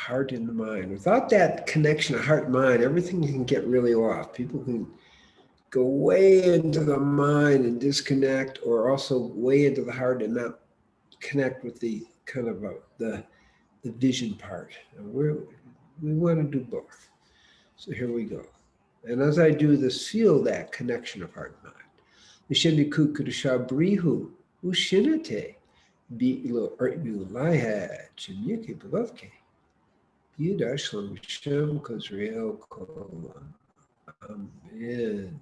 heart and the mind. Without that connection of heart and mind, everything can get really off. People can go way into the mind and disconnect, or also way into the heart and not connect with the kind of the vision part. And we want to do both. So here we go. And as I do this, feel that connection of heart and mind. Nishendiku kudusha brihu ushinate bi ilo artmu laiha chimyuki bavavke. Yuda shalom shem kozriel kol. Amen.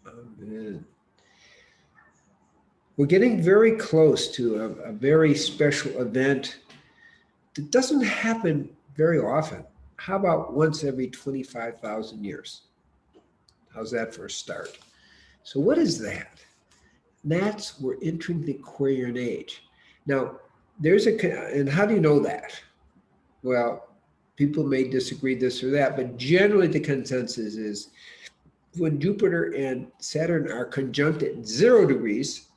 Amen. We're getting very close to a very special event that doesn't happen very often. How about once every 25,000 years? How's that for a start? So what is that? We're entering the Aquarian Age. Now, and how do you know that? Well, people may disagree this or that, but generally the consensus is when Jupiter and Saturn are conjunct at 0 degrees,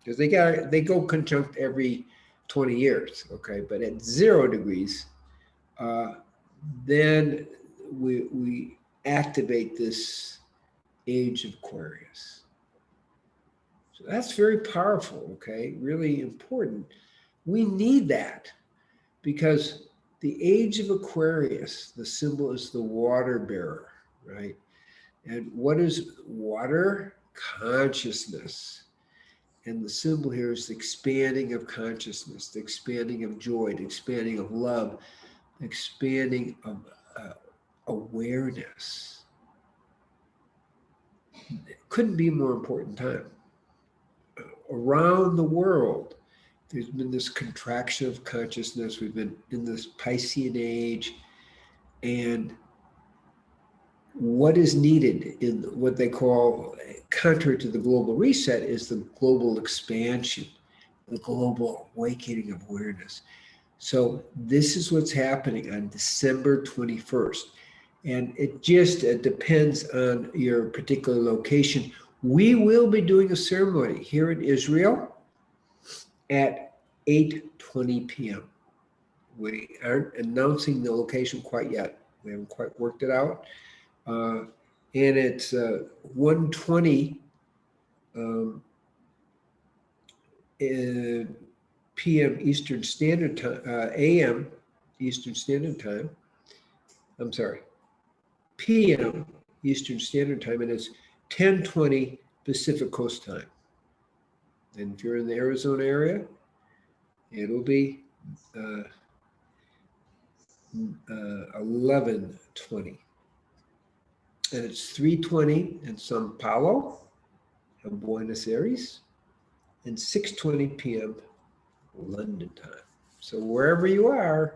because they go conjunct every 20 years, okay? But at 0 degrees, then we activate this age of Aquarius. So that's very powerful, okay? Really important. We need that because the age of Aquarius, the symbol is the water bearer, right? And what is water? Consciousness. And the symbol here is the expanding of consciousness, the expanding of joy, the expanding of love, the expanding of awareness. It couldn't be a more important time. Around the world, there's been this contraction of consciousness. We've been in this Piscean age, and what is needed in what they call, contrary to the global reset, is the global expansion, the global awakening of awareness. So this is what's happening on December 21st. And it just depends on your particular location. We will be doing a ceremony here in Israel at 8:20 p.m. We aren't announcing the location quite yet. We haven't quite worked it out. And it's 1:20 p.m. Eastern Standard Time, a.m. Eastern Standard Time. I'm sorry, p.m. Eastern Standard Time, and it's 10:20 Pacific Coast Time. And if you're in the Arizona area, it'll be 11:20. And it's 3:20 in Sao Paulo and Buenos Aires, and 6:20 p.m. London time. So wherever you are,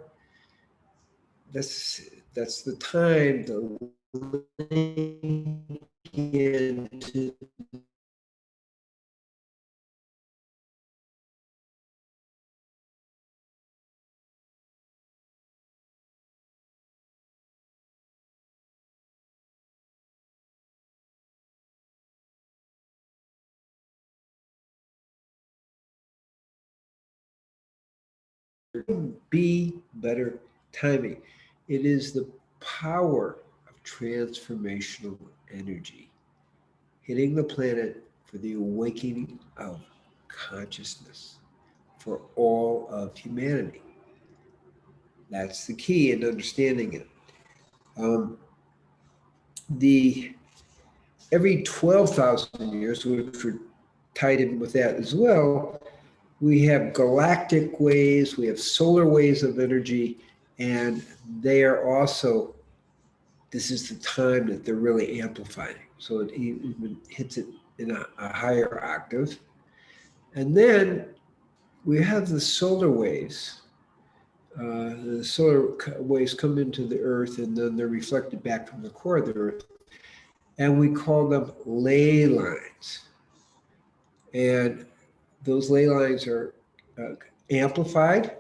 that's the time to link into be better timing. It is the power of transformational energy hitting the planet for the awakening of consciousness for all of humanity. That's the key in understanding it. Every 12,000 years, which we're tied in with that as well, we have galactic waves, we have solar waves of energy, and they are also, this is the time that they're really amplifying. So it even hits it in a higher octave. And then we have the solar waves. The solar waves come into the earth and then they're reflected back from the core of the earth. And we call them ley lines. And those ley lines are amplified.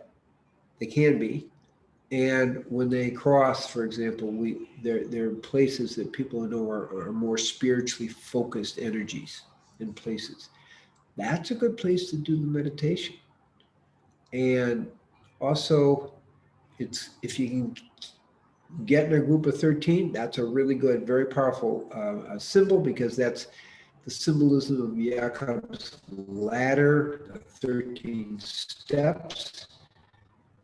They can be. And when they cross, for example, they're places that people know are more spiritually focused energies in places. That's a good place to do the meditation. And also, if you can get in a group of 13, that's a really good, very powerful symbol, because that's the symbolism of Jacob's ladder, the 13 steps.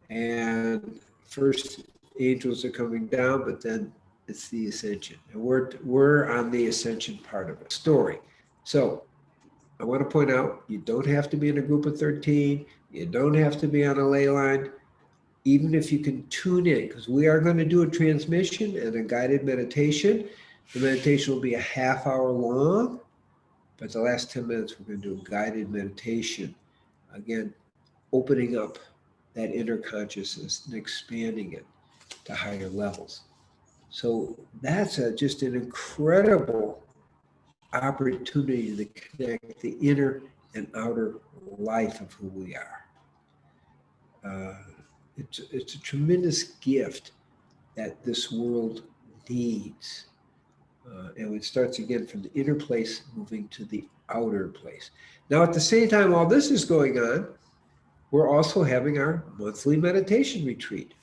And first angels are coming down, but then it's the ascension. And we're on the ascension part of the story. So I want to point out, you don't have to be in a group of 13. You don't have to be on a ley line. Even if you can tune in, because we are going to do a transmission and a guided meditation. The meditation will be a half hour long, but the last 10 minutes we're going to do a guided meditation. Again, opening up that inner consciousness and expanding it to higher levels. So that's just an incredible opportunity to connect the inner and outer life of who we are. It's a tremendous gift that this world needs. And it starts again from the inner place, moving to the outer place. Now, at the same time, while this is going on, we're also having our monthly meditation retreat.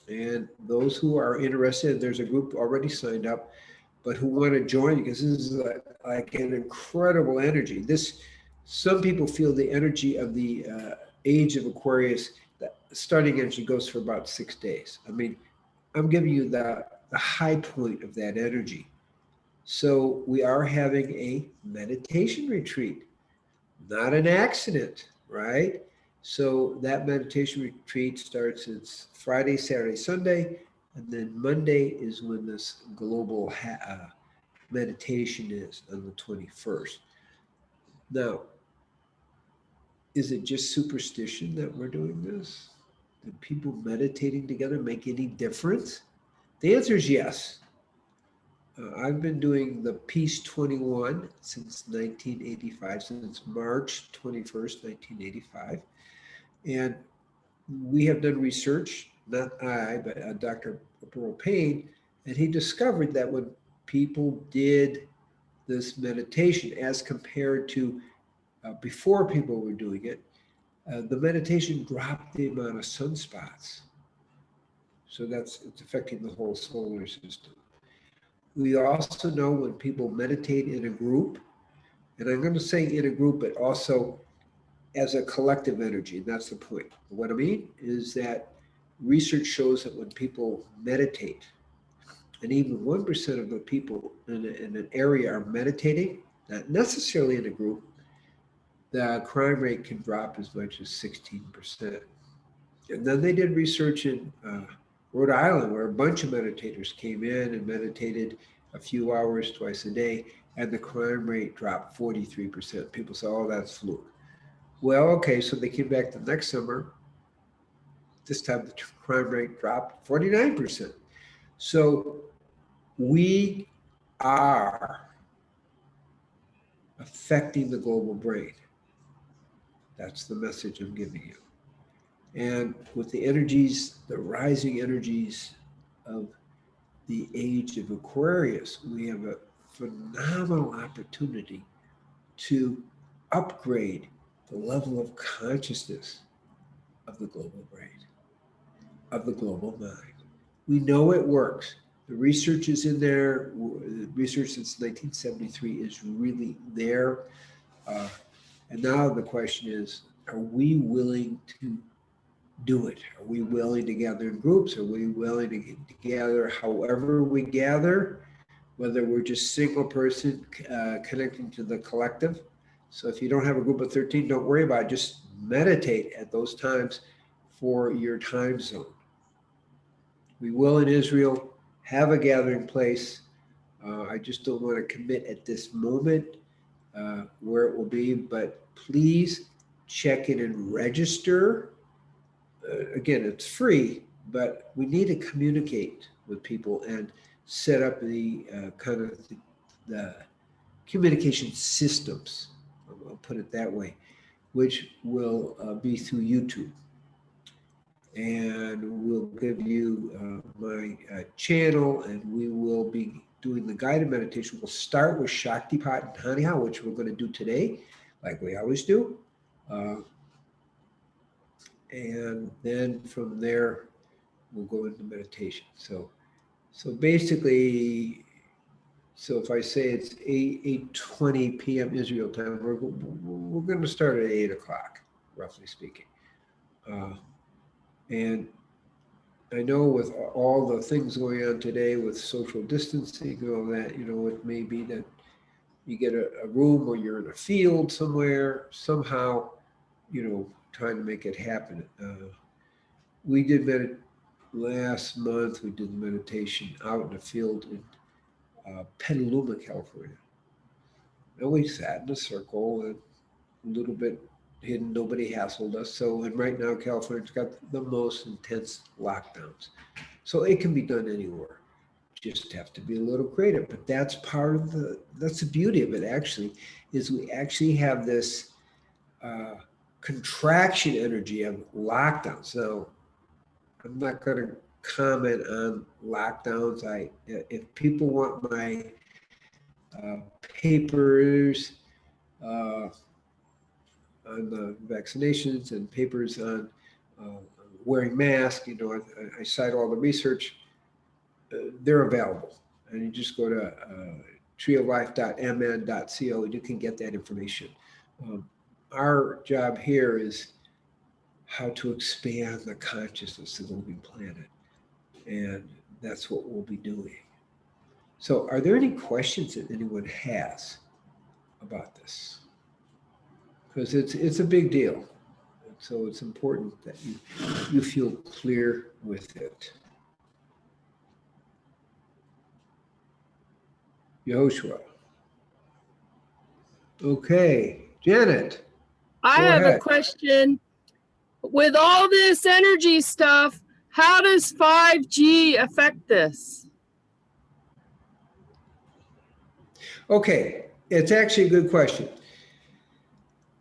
And those who are interested, there's a group already signed up, but who want to join, because this is like an incredible energy. Some people feel the energy of the age of Aquarius, the starting energy goes for about 6 days. I mean, I'm giving you the high point of that energy. So we are having a meditation retreat, not an accident, right? So that meditation retreat starts, it's Friday, Saturday, Sunday, and then Monday is when this global meditation is on the 21st. Now, is it just superstition that we're doing this? Do people meditating together make any difference? The answer is yes. I've been doing the Peace 21 since 1985, since March 21st, 1985. And we have done research, not I, but Dr. Pearl Payne, and he discovered that when people did this meditation as compared to before people were doing it, the meditation dropped the amount of sunspots. So it's affecting the whole solar system. We also know when people meditate in a group, and I'm going to say in a group, but also as a collective energy, and that's the point. What I mean is that research shows that when people meditate, and even 1% of the people in an area are meditating, not necessarily in a group, the crime rate can drop as much as 16%. And then they did research in Rhode Island, where a bunch of meditators came in and meditated a few hours twice a day, and the crime rate dropped 43%. People say, oh, that's fluke. Well, okay, so they came back the next summer. This time the crime rate dropped 49%. So we are affecting the global brain. That's the message I'm giving you. And with the energies, the rising energies of the age of Aquarius, we have a phenomenal opportunity to upgrade the level of consciousness of the global brain, of the global mind. We know it works. The research is in there. The research since 1973 is really there. And now the question is, are we willing to do it? Are we willing to gather in groups? Are we willing to get together however we gather, whether we're just single person connecting to the collective? So if you don't have a group of 13, don't worry about it. Just meditate at those times for your time zone. We will in Israel have a gathering place. I just don't want to commit at this moment where it will be, but please check in and register. Again, it's free, but we need to communicate with people and set up the kind of the communication systems, I'll put it that way, which will be through YouTube. And we'll give you my channel, and we will be doing the guided meditation. We'll start with Shaktipat and Haniha, which we're going to do today, like we always do. And then from there, we'll go into meditation. So basically, so if I say it's 8:20 p.m. Israel time, we're going to start at 8 o'clock, roughly speaking. And I know with all the things going on today with social distancing and all that, it may be that you get a room or you're in a field somewhere, somehow, trying to make it happen. We did last month, we did meditation out in the field in Petaluma, California. And we sat in a circle and a little bit hidden, nobody hassled us. So, and right now, California's got the most intense lockdowns. So it can be done anywhere. Just have to be a little creative. But that's part of that's the beauty of it, actually, is we actually have this contraction energy of lockdowns. So I'm not going to comment on lockdowns. If people want my papers on the vaccinations and papers on wearing masks, I cite all the research. They're available, and you just go to treeoflife.mn.co and you can get that information. Our job here is how to expand the consciousness of the living planet, and that's what we'll be doing. So are there any questions that anyone has about this? Because it's a big deal, and so it's important that you feel clear with it. Yehoshua. Okay, Janet. I have a question. With all this energy stuff, how does 5G affect this? Okay, it's actually a good question.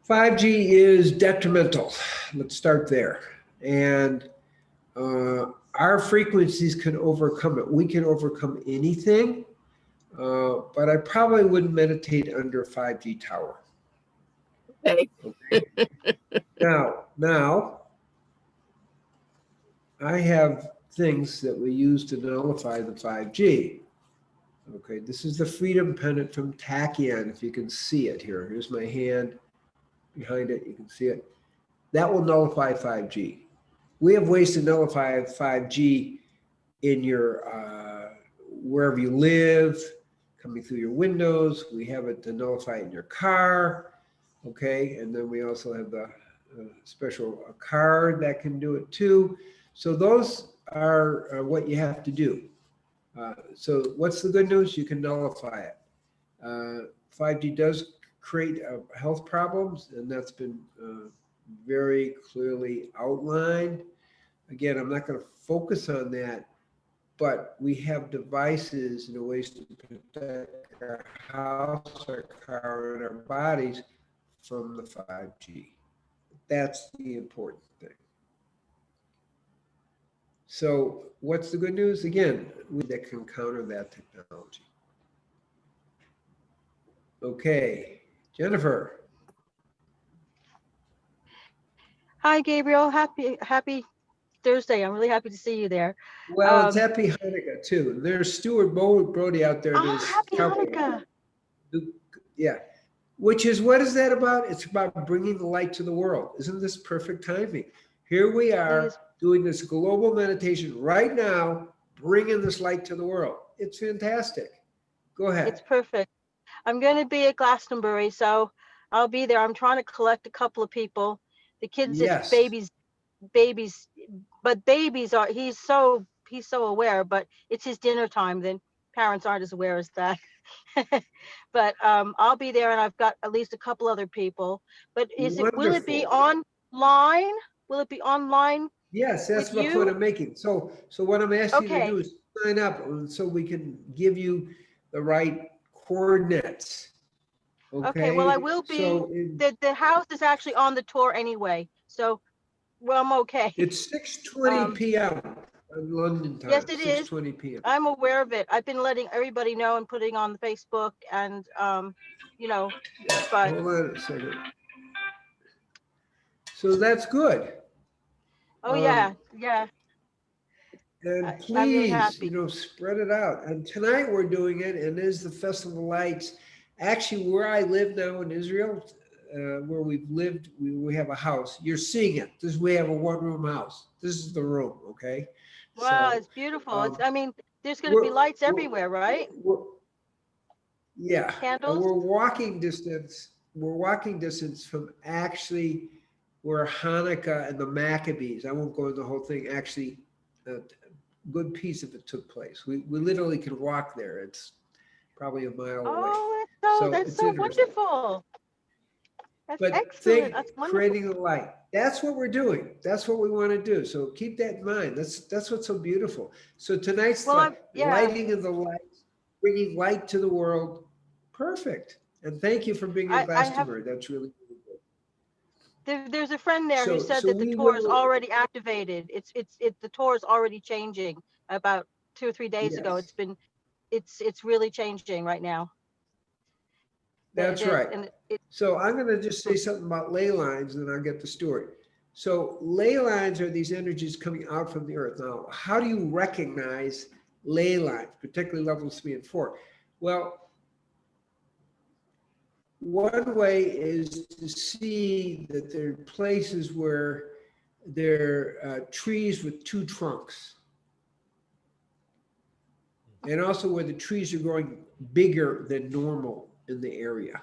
5G is detrimental. Let's start there. And our frequencies can overcome it. We can overcome anything, but I probably wouldn't meditate under a 5G tower. Okay. Now, I have things that we use to nullify the 5G. Okay, this is the freedom pendant from Tachyon, if you can see it here. Here's my hand behind it, you can see it. That will nullify 5G. We have ways to nullify 5G in your, wherever you live, coming through your windows. We have it to nullify it in your car, okay? And then we also have the special card that can do it too. So those are what you have to do. So what's the good news? You can nullify it. 5G does create health problems, and that's been very clearly outlined. Again, I'm not going to focus on that, but we have devices and ways to protect our house, our car, and our bodies from the 5G. That's the important thing. So what's the good news? Again, that can counter that technology. Okay, Jennifer. Hi, Gabriel. Happy Thursday. I'm really happy to see you there. Well, it's happy Hanukkah too. There's Stuart Brody out there. Oh, happy Hanukkah. Yeah. Which is, what is that about? It's about bringing the light to the world. Isn't this perfect timing? Here we are doing this global meditation right now, bringing this light to the world. It's fantastic. Go ahead. It's perfect. I'm going to be at Glastonbury, so I'll be there. I'm trying to collect a couple of people. The kids, yes. It's babies, but babies are, he's so aware, but it's his dinner time. Then parents aren't as aware as that. But I'll be there, and I've got at least a couple other people. But will it be online? Will it be online? Yes, that's the point I'm making. So what I'm asking you to do is sign up so we can give you the right coordinates. Okay, well, I will be. So the house is actually on the tour anyway, so I'm okay. It's 6:20 p.m. in London time. Yes, it is. 6:20 p.m. I'm aware of it. I've been letting everybody know and putting on the Facebook and, but. Hold on a second. So that's good. Oh, yeah. And I'm really please, happy. spread it out. And tonight we're doing it, and there's the Festival of Lights. Actually, where I live now in Israel, where we've lived, we have a house. You're seeing it. We have a one-room house. This is the room, okay? Wow, So it's beautiful. I mean, there's going to be we're, lights we're, everywhere, right? yeah, and Candles? we're walking distance. We're walking distance from actually where Hanukkah and the Maccabees, I won't go into the whole thing, actually, a good piece of it took place. We literally can walk there. It's probably a mile away. Oh, So that's it's so interesting. wonderful. That's But excellent. think That's wonderful. creating the light. That's what we're doing. That's what we want to do. So keep that in mind. That's what's so beautiful. So tonight's the lighting of the lights, bringing light to the world. Perfect. And thank you for being in I have, Glastonbury. That's really, really good. there's a friend there who said So that the we tour is will, already activated. The tour is already changing about 2 or 3 days ago. yes, It's really changing right now. that's right. And So I'm going to just say something about ley lines, and then I'll get the story. So ley lines are these energies coming out from the earth. Now, how do you recognize ley lines, particularly levels 3 and 4? Well, one way is to see that there are places where there are trees with two trunks. And also where the trees are growing bigger than normal in the area.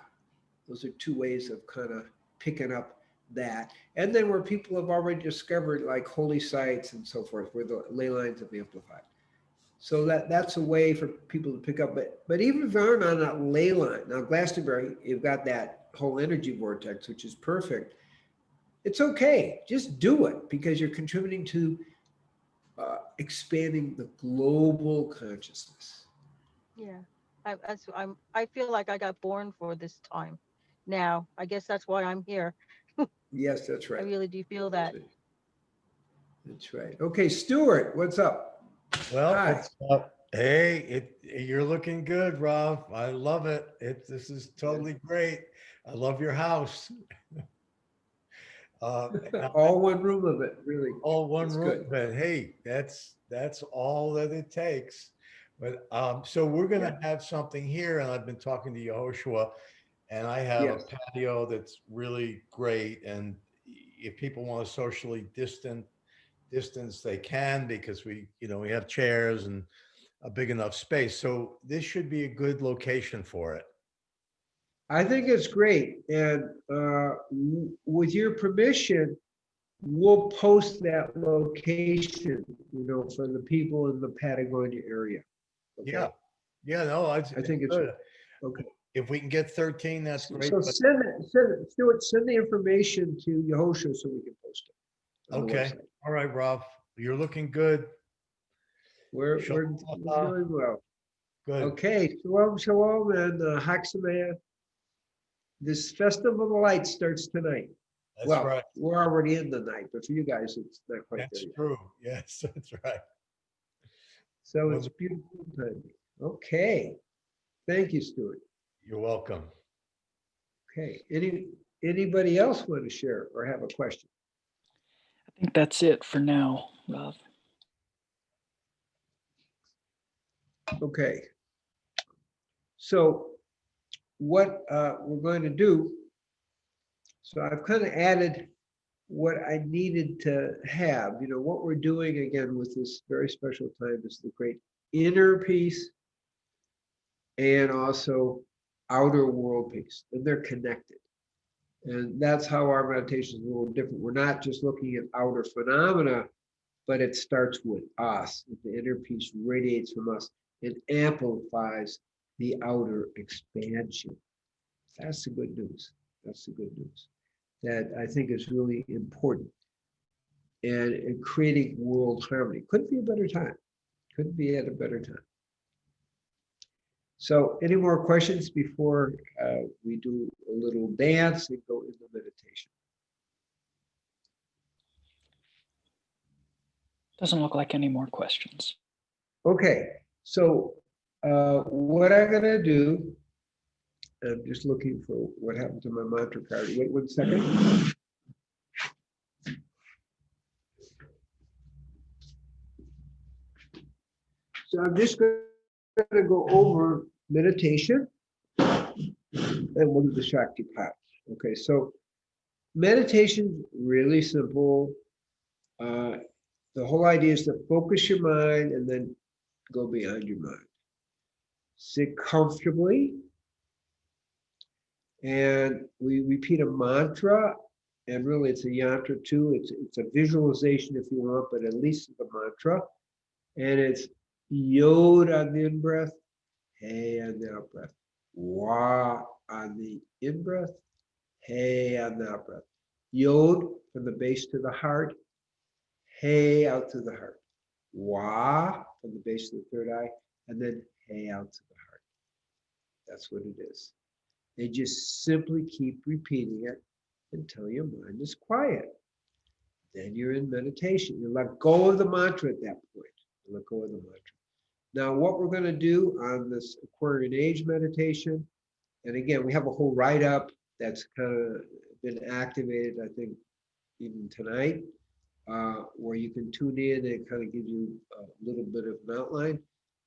Those are two ways of kind of picking up that. And then where people have already discovered like holy sites and so forth, where the ley lines have amplified. So that's a way for people to pick up. But even if you're on a ley line, now Glastonbury, you've got that whole energy vortex, which is perfect. It's okay. Just do it because you're contributing to expanding the global consciousness. yeah, I feel like I got born for this time. Now, I guess that's why I'm here. Yes, that's I right. really do feel that. That's right. Okay, Stuart, what's up? Well, Hi. hey, you're looking good, Rob. I love it. This is totally great. I love your house. All one room of it, really. All one That's room, good. but hey, that's all that it takes. But so we're gonna have something here, and I've been talking to Yehoshua, and I have a patio that's really great. And if people want to socially distance, they can, because we have chairs and a big enough space. So this should be a good location for it. I think it's great. And with your permission, we'll post that location, for the people in the Patagonia area. Okay? Yeah, no, I think it's good. Okay. If we can get 13, that's great. So send it, Stuart, send the information to Yehoshua so we can post it. Okay. All right, Rob. You're looking good. We're doing well. Good. Okay. Shalom, and Chag Sameach. This Festival of the Lights starts tonight. That's right. We're already in the night, but for you guys, it's not quite That's there yet. true. Yes, that's right. So it's beautiful time. Okay. Thank you, Stuart. You're welcome. Okay. Anybody else want to share or have a question? I think that's it for now, Rob. Okay. So what we're going to do, so I've kind of added what I needed to have. What we're doing again with this very special time is the great inner peace and also outer world peace, and they're connected. And that's how our meditation is a little different. We're not just looking at outer phenomena, but it starts with us. The inner peace radiates from us and amplifies the outer expansion. That's the good news. That's the good news. That I think is really important. And in creating world harmony. Couldn't be a better time. Couldn't be at a better time. So any more questions before we do a little dance and go into meditation? Doesn't look like any more questions. Okay, so what I'm gonna do, I'm just looking for what happened to my mantra card. Wait 1 second. So I'm just going to go over meditation, and we'll do the Shaktipat. Okay, so meditation really simple. The whole idea is to focus your mind and then go beyond your mind. Sit comfortably, and we repeat a mantra, and really it's a yantra too. It's a visualization if you want, but at least it's a mantra. And it's Yod on the in-breath, Hey on the out-breath, Wa on the in-breath, Hey on the out-breath. Yod from the base to the heart, Hey out to the heart. Wa from the base to the third eye, and then Hey out to the heart. That's what it is. They just simply keep repeating it until your mind is quiet. Then you're in meditation. You let go of the mantra at that point. You let go of the mantra. Now, what we're going to do on this Aquarian Age meditation, and again, we have a whole write-up that's kind of been activated, I think, even tonight, where you can tune in and it kind of gives you a little bit of an outline.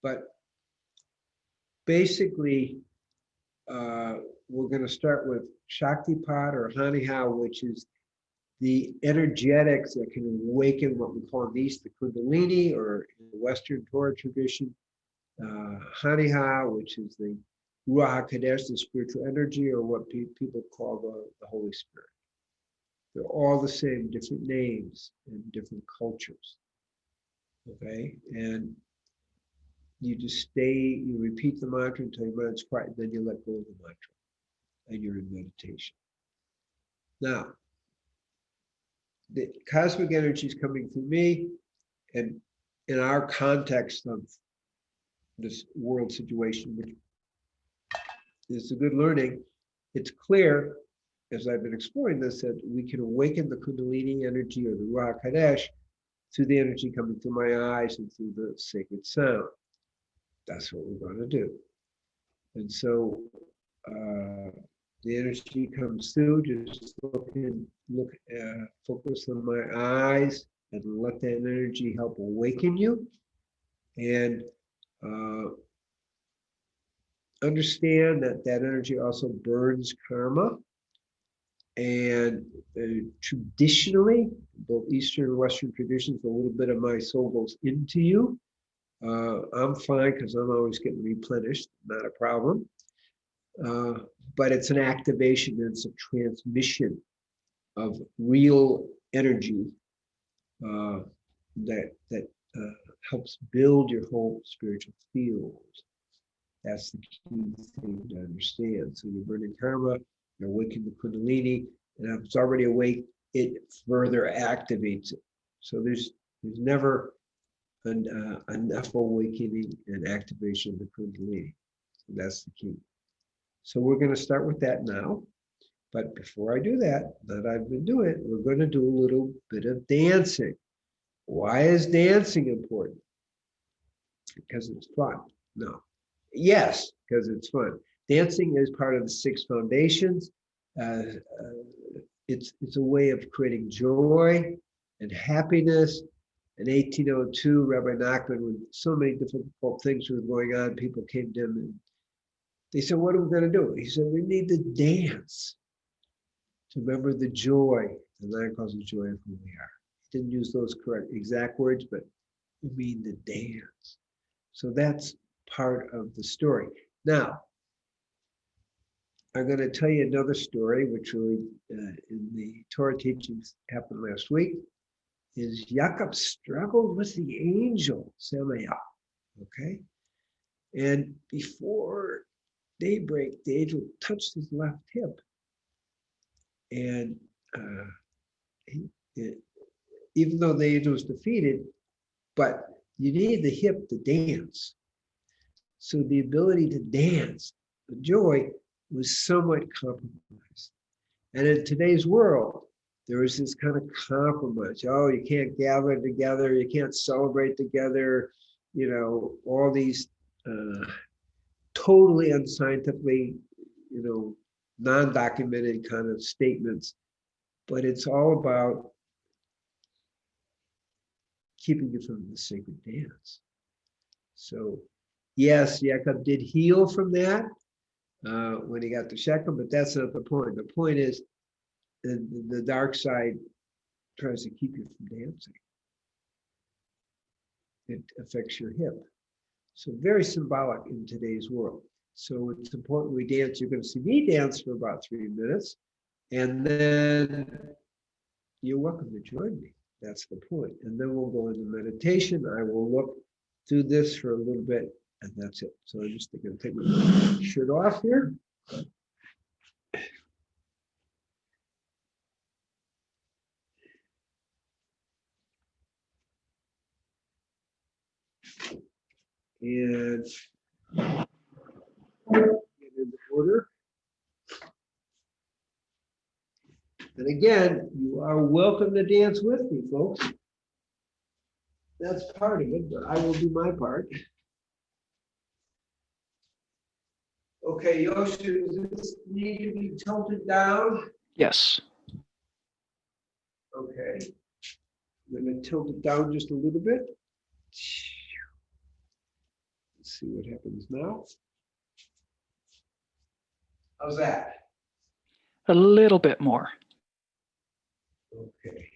But basically, we're going to start with Shaktipat or Haniha, which is the energetics that can awaken what we call in the East the Kundalini, or in the Western Torah tradition, Haniha, which is the Ruach HaKodesh, the spiritual energy, or what people call the Holy Spirit. They're all the same, different names and different cultures. Okay, and you just stay, you repeat the mantra until your mind's quiet, and then you let go of the mantra, and you're in meditation. Now, the cosmic energy is coming through me, and in our context of this world situation, which is a good learning, it's clear, as I've been exploring this, that we can awaken the Kundalini energy or the Ruach HaKodesh through the energy coming through my eyes and through the sacred sound. That's what we're going to do. And so the energy comes through, just focus on my eyes and let that energy help awaken you. And understand that that energy also burns karma. And traditionally, both Eastern and Western traditions, a little bit of my soul goes into you. I'm fine because I'm always getting replenished, not a problem. But it's an activation, and it's a transmission of real energy that helps build your whole spiritual field. That's the key thing to understand. So you're burning karma, you're awakening the Kundalini, and if it's already awake, it further activates it. So there's never enough awakening and activation of the Kundalini. So that's the key. So we're going to start with that now. But before I do that, I've been doing it, we're going to do a little bit of dancing. Why is dancing important? Because it's fun. No. Yes, because it's fun. Dancing is part of the 6 foundations. It's a way of creating joy and happiness. In 1802, Rabbi Nachman, when so many difficult things were going on, people came to him and they said, "What are we going to do?" He said, "We need to dance to remember the joy, the Lion calls the joy of who we are." He didn't use those correct exact words, but we mean to dance. So that's part of the story. Now, I'm going to tell you another story, which really in the Torah teachings happened last week, is Jacob struggled with the angel, Samael, okay? And before daybreak, the angel touched his left hip. And even though the angel was defeated, but you need the hip to dance. So the ability to dance, the joy, was somewhat compromised. And in today's world, there is this kind of compromise. Oh, you can't gather together, you can't celebrate together, all these totally unscientifically, non-documented kind of statements. But it's all about keeping you from the sacred dance. So yes, Jacob did heal from that when he got to Shechem, but that's not the point. The point is the dark side tries to keep you from dancing. It affects your hip. So very symbolic in today's world. So it's important we dance. You're going to see me dance for about 3 minutes, and then you're welcome to join me. That's the point. And then we'll go into meditation. I will look through this for a little bit, and that's it. So I'm just going to take my shirt off here. And get in order. And again, you are welcome to dance with me, folks. That's part of it, but I will do my part. Okay, Yoshi, does this need to be tilted down? Yes. Okay. I'm going to tilt it down just a little bit. Let's see what happens now. How's that? A little bit more. Okay.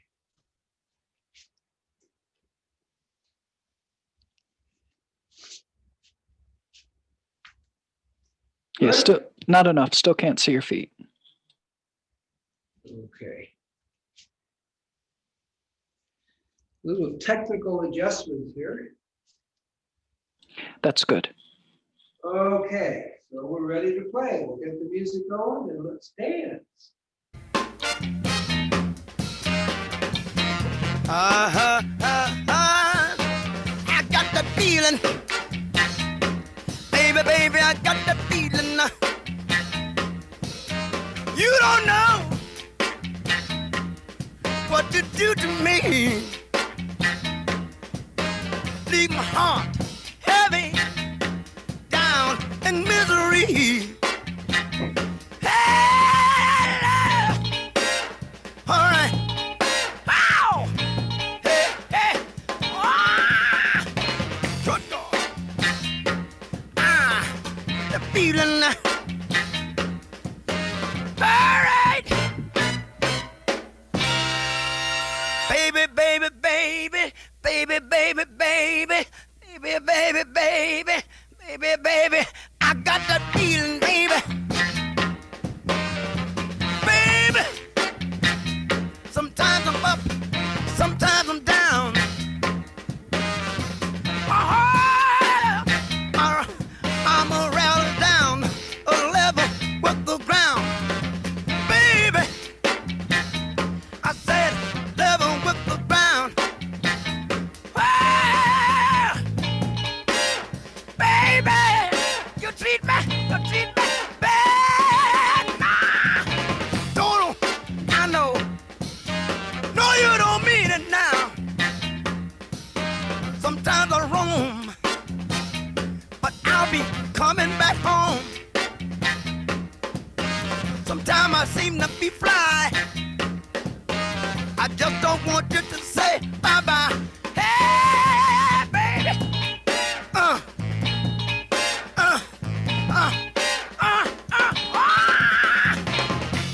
Yeah, Good? still not enough. Still can't see your feet. Okay. Little technical adjustments here. That's good. Okay, so we're ready to play. We'll get the music going and let's dance. I got the feeling. Baby, baby, I got the feeling. You don't know what to do to me. Leave my heart heavy, down in misery. Hey, all right. Ow! Hey, hey. Ah! Good God. Ah, the feeling. All right. Baby, baby, baby, baby, baby, baby, baby, baby, baby, baby, baby, I got that feeling, baby. Baby, sometimes I'm up, sometimes I'm down. I'm a rattle down a level with the ground. Baby, I said level with the ground. Ah, baby, you treat me bad. Nah, don't, I know. No, you don't mean it now. Sometimes I roam, but I'll be coming back home. Sometimes I seem to be fly. I just don't want you to say bye-bye. Hey, baby.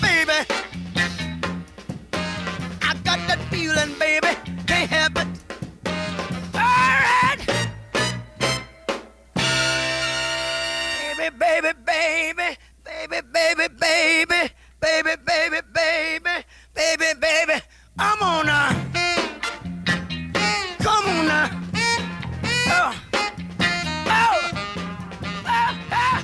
Baby, I got that feeling, baby. Can't help it. All right. Baby, baby, baby, baby, baby, baby, baby, baby, baby, baby, baby. I'm on now. Come on now. Oh. Oh. Ah, ah.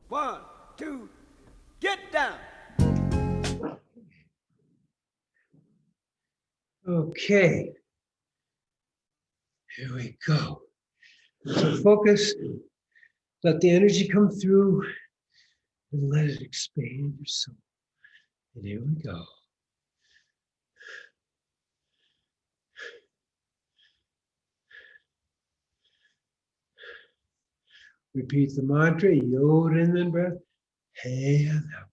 One, two, get down. Okay. Here we go. So focus. Let the energy come through and let it expand your soul. And here we go. Repeat the mantra, Yod in the breath, Hey in the breath.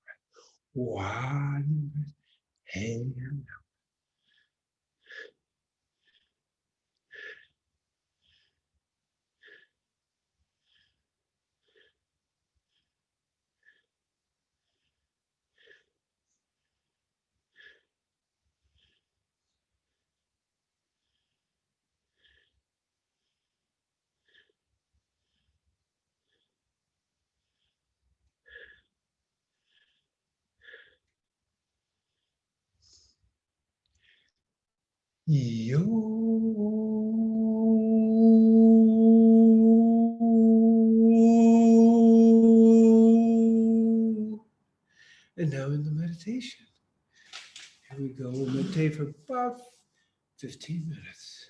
One. And yo. And now in the meditation. Here we go. We'll meditate for about 15 minutes.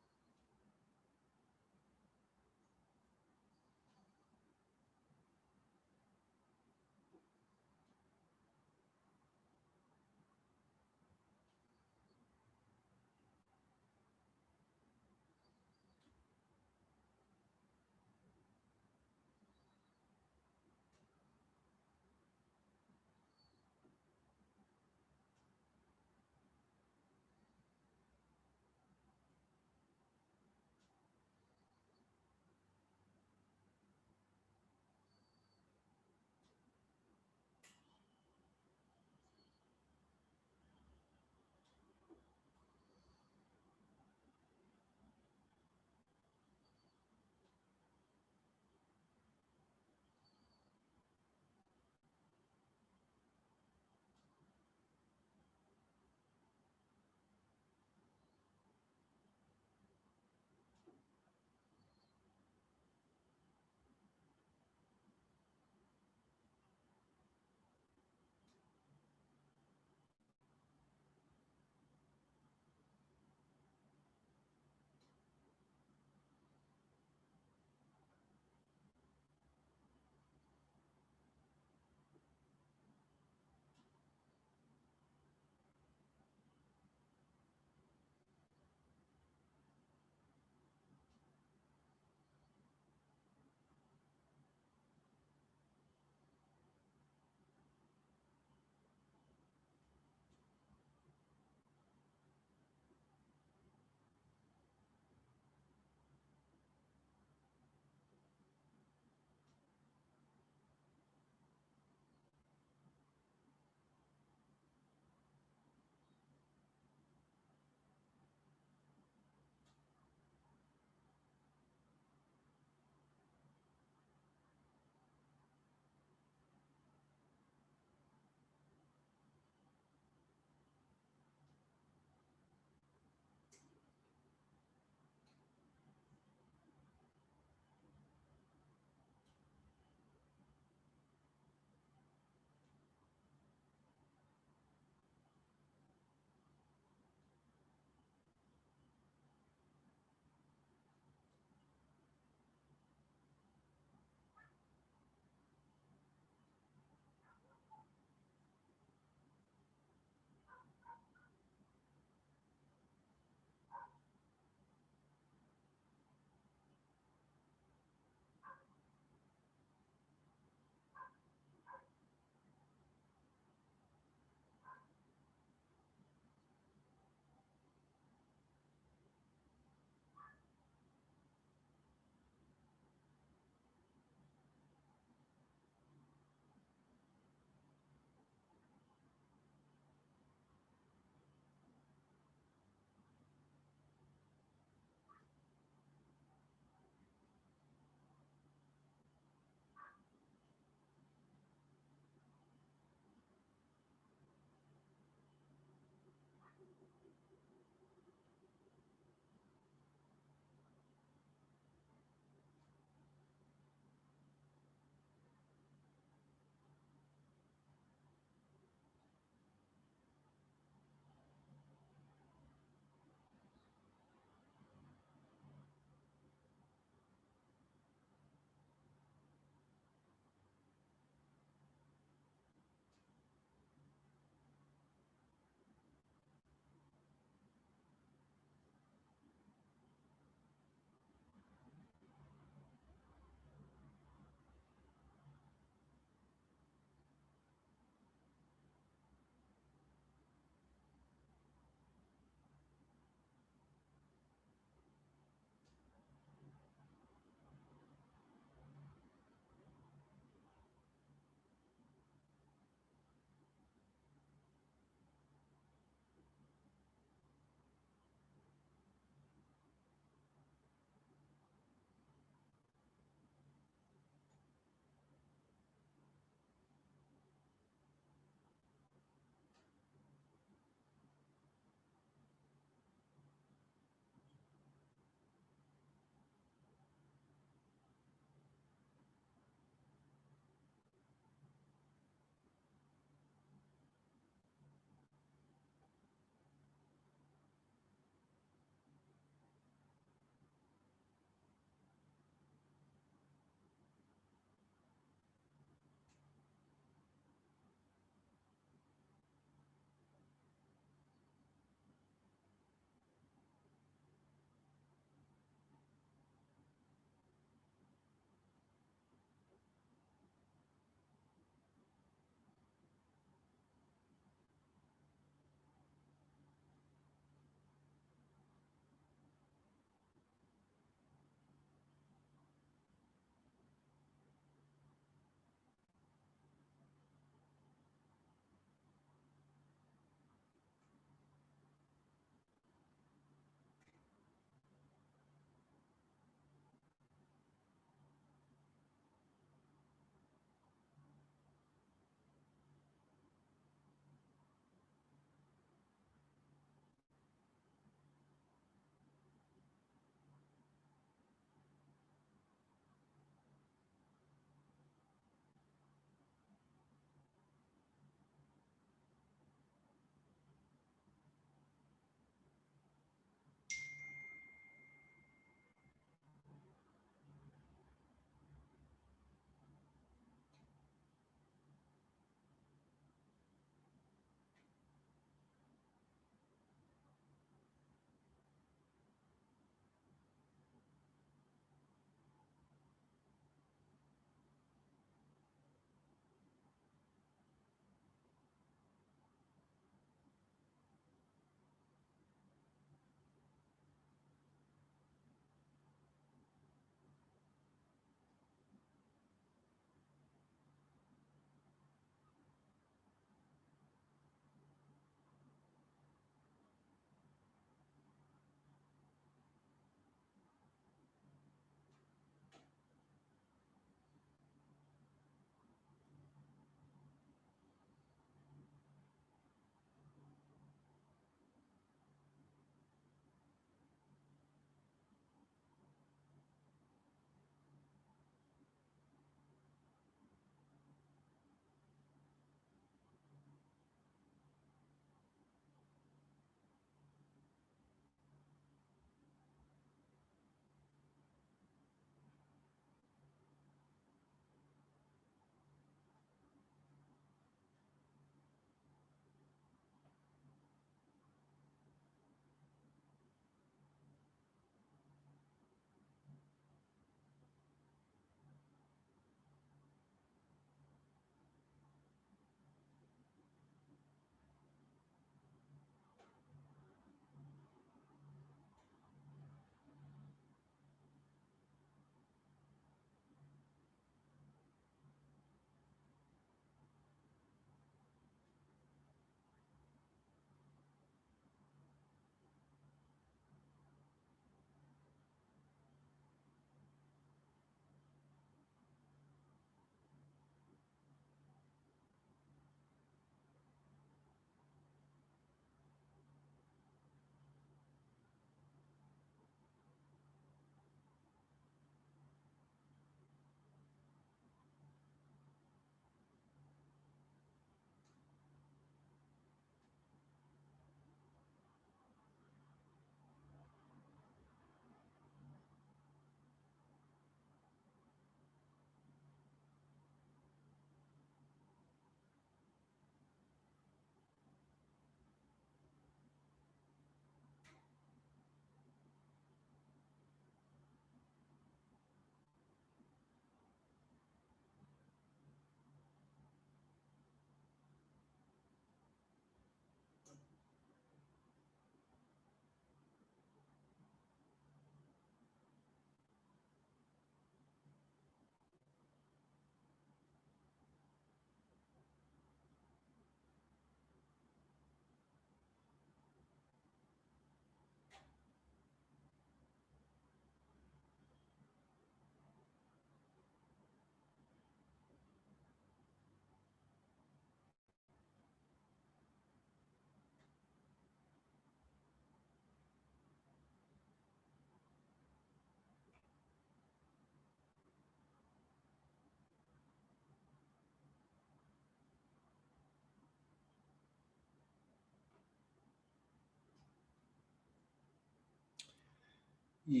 Slowly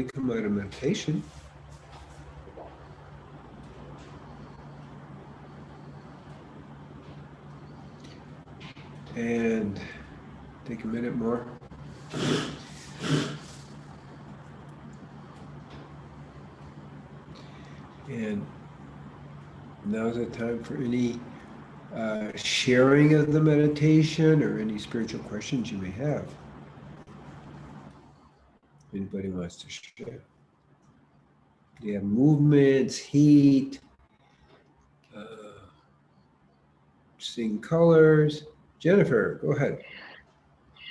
come out of meditation. And take a minute more. And now's the time for any sharing of the meditation or any spiritual questions you may have. Anybody wants to share? You have movements, heat, seeing colors. Jennifer, go ahead.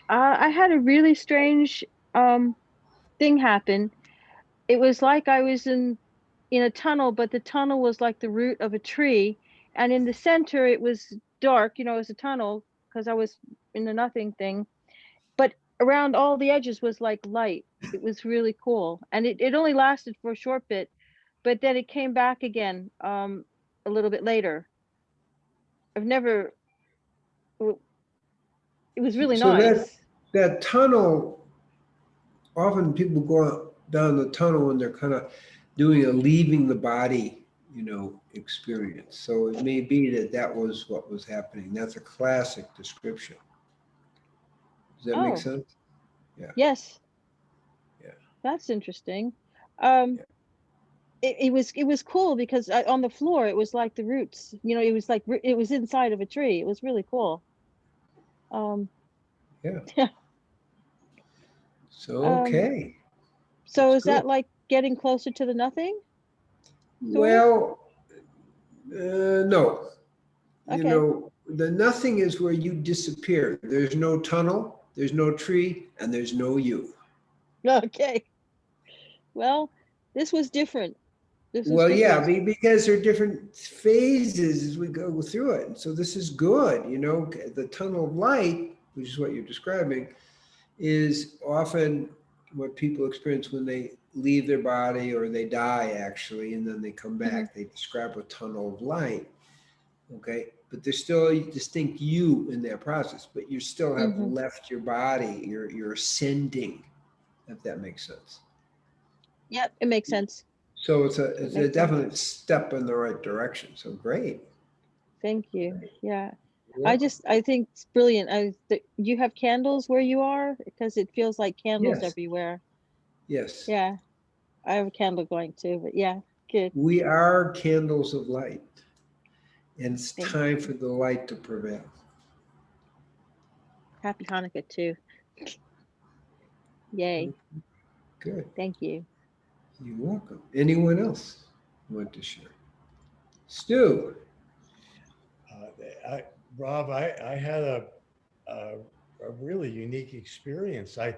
I had a really strange thing happen. It was like I was in a tunnel, but the tunnel was like the root of a tree, and in the center it was dark. You know, it was a tunnel because I was in the nothing thing. But around all the edges was like light. It was really cool, and it only lasted for a short bit, but then it came back again a little bit later. I've never. It was really So nice. that tunnel, often people go down the tunnel and they're kind of doing a leaving the body, experience. So it may be that was what was happening. That's a classic description. Does that make sense? Yeah. Yes. Yeah. That's interesting. It was cool because on the floor it was like the roots. It was like it was inside of a tree. It was really cool. Yeah. So okay. So That's is that like getting closer to the nothing? Well, no. Okay. The nothing is where you disappear. There's no tunnel, there's no tree, and there's no you. Okay. Well, this was different. Yeah, because there are different phases as we go through it. So this is good. The tunnel of light, which is what you're describing, is often what people experience when they leave their body or they die, actually, and then they come back. They describe a tunnel of light. Okay, but there's still a distinct you in that process, but you still have left your body. You're ascending, if that makes sense. Yep, it makes sense. So it's a definite step in the right direction. So great. Thank you. Yeah. I think it's brilliant. You have candles where you are, because it feels like candles everywhere. Yes. Yeah. I have a candle going too, but yeah, good. We are candles of light. And it's time for the light to prevail. Happy Hanukkah too. Yay. Good. Thank you. You're welcome. Anyone else want to share? Stu. Rob, I had a really unique experience. I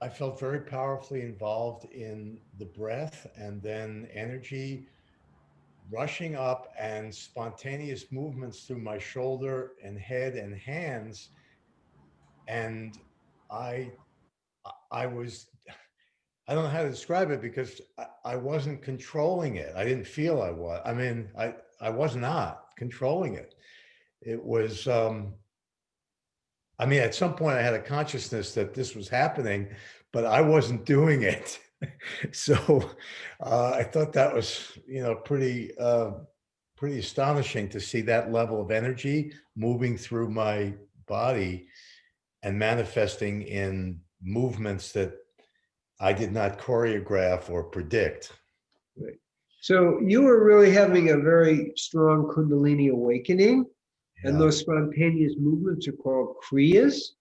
felt very powerfully involved in the breath, and then energy rushing up and spontaneous movements through my shoulder and head and hands. And I don't know how to describe it, because I wasn't controlling it. I didn't feel I was. I mean, I was not controlling it. It was, at some point I had a consciousness that this was happening, but I wasn't doing it. So I thought that was, pretty astonishing to see that level of energy moving through my body and manifesting in movements that I did not choreograph or predict. Right. So you were really having a very strong Kundalini awakening, and those spontaneous movements are called kriyas.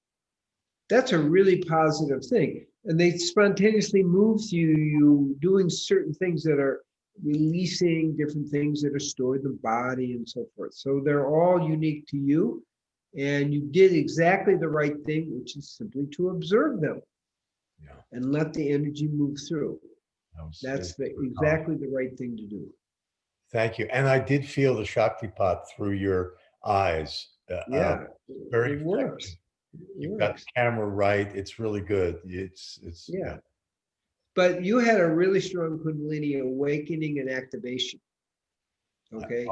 That's a really positive thing. And they spontaneously move through you doing certain things that are releasing different things that are stored in the body and so forth. So they're all unique to you. And you did exactly the right thing, which is simply to observe them and let the energy move through. That's exactly the right thing to do. Thank you. And I did feel the Shaktipat through your eyes. Very it works. You've got the camera right. It's really good. It's But you had a really strong Kundalini awakening and activation. Okay.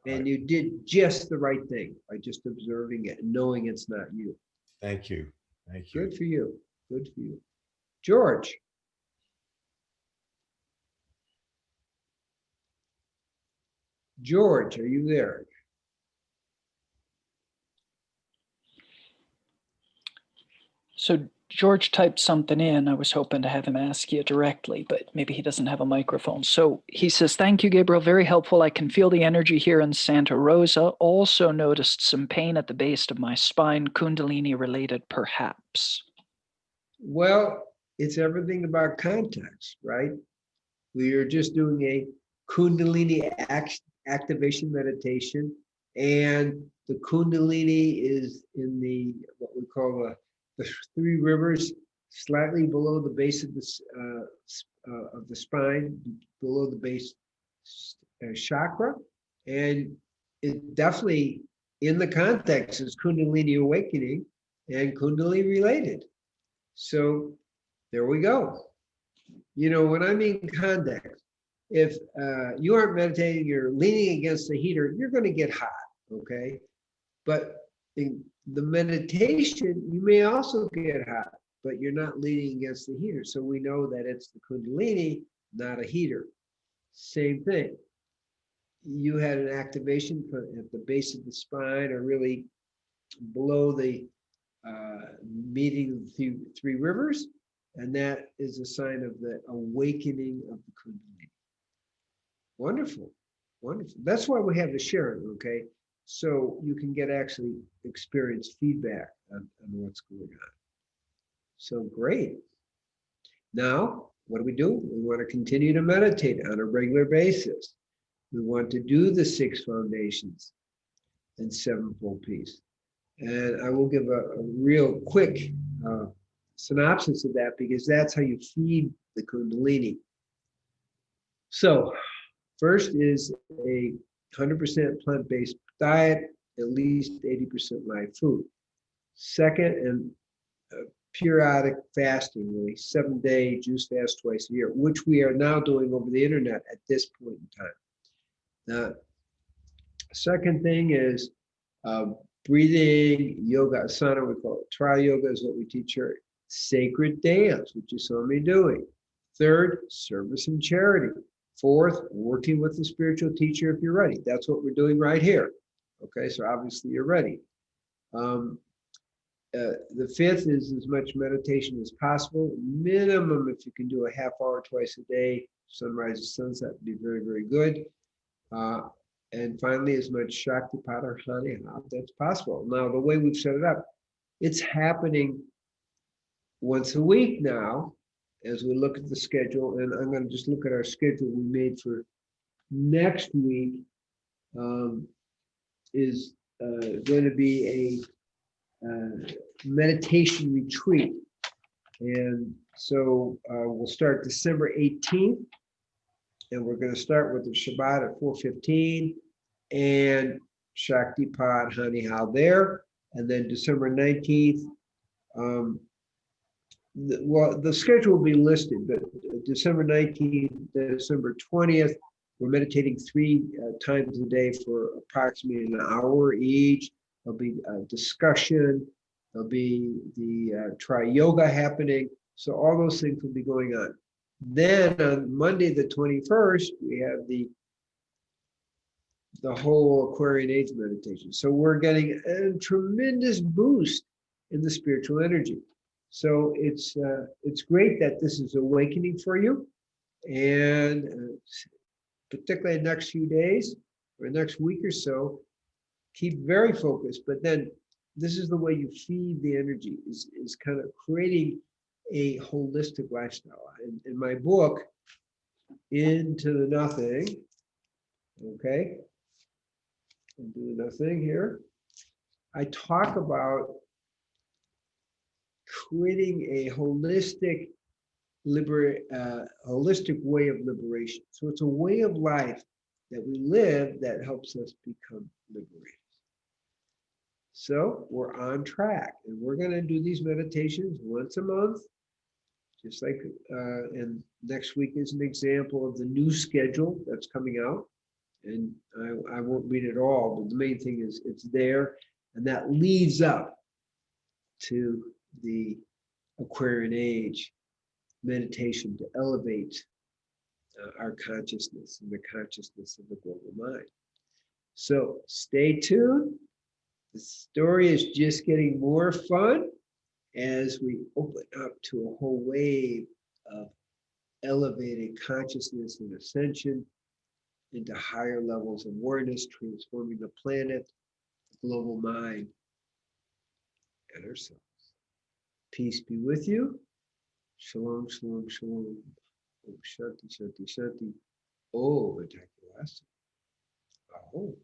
And you did just the right thing by just observing it and knowing it's not you. Thank you. Thank you. Good for you. Good for you. George. George, are you there? So George typed something in. I was hoping to have him ask you directly, but maybe he doesn't have a microphone. So he says, thank you, Gabriel. Very helpful. I can feel the energy here in Santa Rosa. Also noticed some pain at the base of my spine, Kundalini related, perhaps. Well, it's everything about context, right? We are just doing a Kundalini activation meditation, and the Kundalini is in the what we call the three rivers, slightly below the base of the spine, below the base chakra, and it definitely in the context is Kundalini awakening and Kundalini related. So there we go. You know, when I mean context, if you aren't meditating, you're leaning against the heater, you're going to get hot, okay? But in the meditation, you may also get hot, but you're not leaning against the heater. So we know that it's the Kundalini, not a heater. Same thing. You had an activation at the base of the spine or really below the meeting of the three rivers, and that is a sign of the awakening of the Kundalini. Wonderful, wonderful. That's why we have the sharing, okay? So you can get actually experience feedback on what's going on. So great. Now, what do? We want to continue to meditate on a regular basis. We want to do the 6 foundations and 7-fold peace. And I will give a real quick synopsis of that because that's how you feed the Kundalini. So first is a 100% plant-based diet, at least 80% live food. Second, and periodic fasting, really 7-day juice fast twice a year, which we are now doing over the internet at this point in time. Now, second thing is breathing, yoga, asana, we call it trial yoga is what we teach here. Sacred dance, which you saw me doing. Third, service and charity. Fourth, working with the spiritual teacher if you're ready. That's what we're doing right here. Okay, so obviously you're ready. The fifth is as much meditation as possible. Minimum, if you can do a half hour twice a day, sunrise and sunset would be very, very good. And finally, as much Shaktipat or Hani that's possible. Now, the way we've set it up, it's happening once a week now as we look at the schedule. And I'm going to just look at our schedule we made for next week is going to be a meditation retreat. And so we'll start December 18th. And we're going to start with the Shabbat at 4:15 and Shaktipat Hani there. And then December 19th, the schedule will be listed, but December 19th, December 20th, we're meditating 3 times a day for approximately an hour each. There'll be a discussion. There'll be the tri yoga happening. So all those things will be going on. Then on Monday, the 21st, we have the whole Aquarian Age meditation. So we're getting a tremendous boost in the spiritual energy. So it's great that this is awakening for you. And particularly the next few days or next week or so, keep very focused. But then this is the way you feed the energy, is kind of creating a holistic lifestyle. In my book, Into the Nothing, okay, Into the Nothing here, I talk about creating a holistic way of liberation. So it's a way of life that we live that helps us become liberated. So we're on track, and we're going to do these meditations once a month. Just like, and next week is an example of the new schedule that's coming out. And I won't read it all, but the main thing is it's there, and that leads up to the Aquarian Age meditation to elevate our consciousness and the consciousness of the global mind. So stay tuned. The story is just getting more fun as we open up to a whole wave of elevated consciousness and ascension into higher levels of awareness, transforming the planet, the global mind, and ourselves. Peace be with you. Shalom, shalom, shalom. Om Shanti, Shanti, Shanti. Oh, Aho.